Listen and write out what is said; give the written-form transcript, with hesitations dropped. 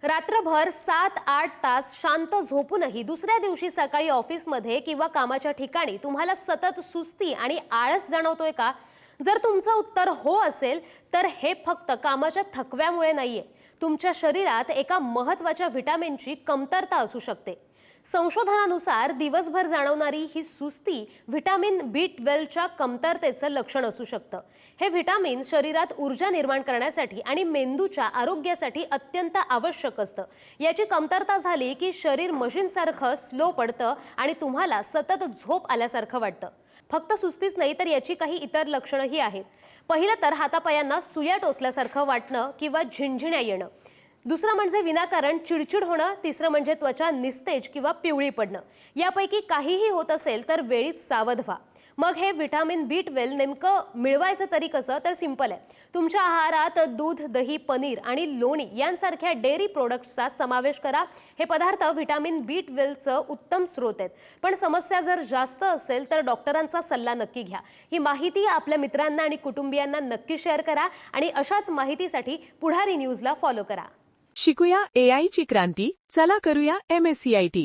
रात्रभर 7-8 तास शांत झोपूनही दुसऱ्या दिवशी सकाळी ऑफिसमध्ये किंवा कामाच्या ठिकाणी तुम्हाला सतत सुस्ती आणि आळस जाणवतोय का? जर तुमचं उत्तर हो असेल तर हे फक्त कामाच्या थकव्यामुळे नाहीये, तुमच्या शरीरात एका महत्त्वाच्या व्हिटॅमिनची कमतरता असू शकते। संशोधनानुसार दिवसभर जाणवणारी ही सुस्ती व्हिटॅमिन B12च्या कमतरतेचं लक्षण असू शकतं। हे व्हिटॅमिन शरीरात ऊर्जा निर्माण करण्यासाठी आणि मेंदूच्या आरोग्यासाठी अत्यंत आवश्यक असतं। याची कमतरता झाली की शरीर मशीनसारखं स्लो पडतं आणि तुम्हाला सतत झोप आल्यासारखं वाटतं। फक्त सुस्तीच नाही तर याची काही इतर लक्षणंही आहेत। पहिलं तर हातापायांना सुया टोचल्यासारखं वाटणं किंवा झिणझिण्या येणं। दुसरं म्हणजे विनाकारण चिडचिड होणं। तिसरं म्हणजे त्वचा निस्तेज किंवा पिवळी पडणं। यापैकी काहीही होत असेल तर वेळीच सावध व्हा। मग हे व्हिटॅमिन B12 नेमकं मिळवायचं तरी कसं? तर सिंपल आहे। तुमच्या आहारात दूध, दही, पनीर आणि लोणी यांसारख्या डेअरी प्रोडक्ट्सचा समावेश करा। हे पदार्थ व्हिटॅमिन B12चं उत्तम स्रोत आहेत। पण समस्या जर जास्त असेल तर डॉक्टरांचा सल्ला नक्की घ्या। ही माहिती आपल्या मित्रांना आणि कुटुंबियांना नक्की शेअर करा आणि अशाच माहितीसाठी पुढारी न्यूजला फॉलो करा। शिकूया AI ची क्रांती, चला करूया MSCIT।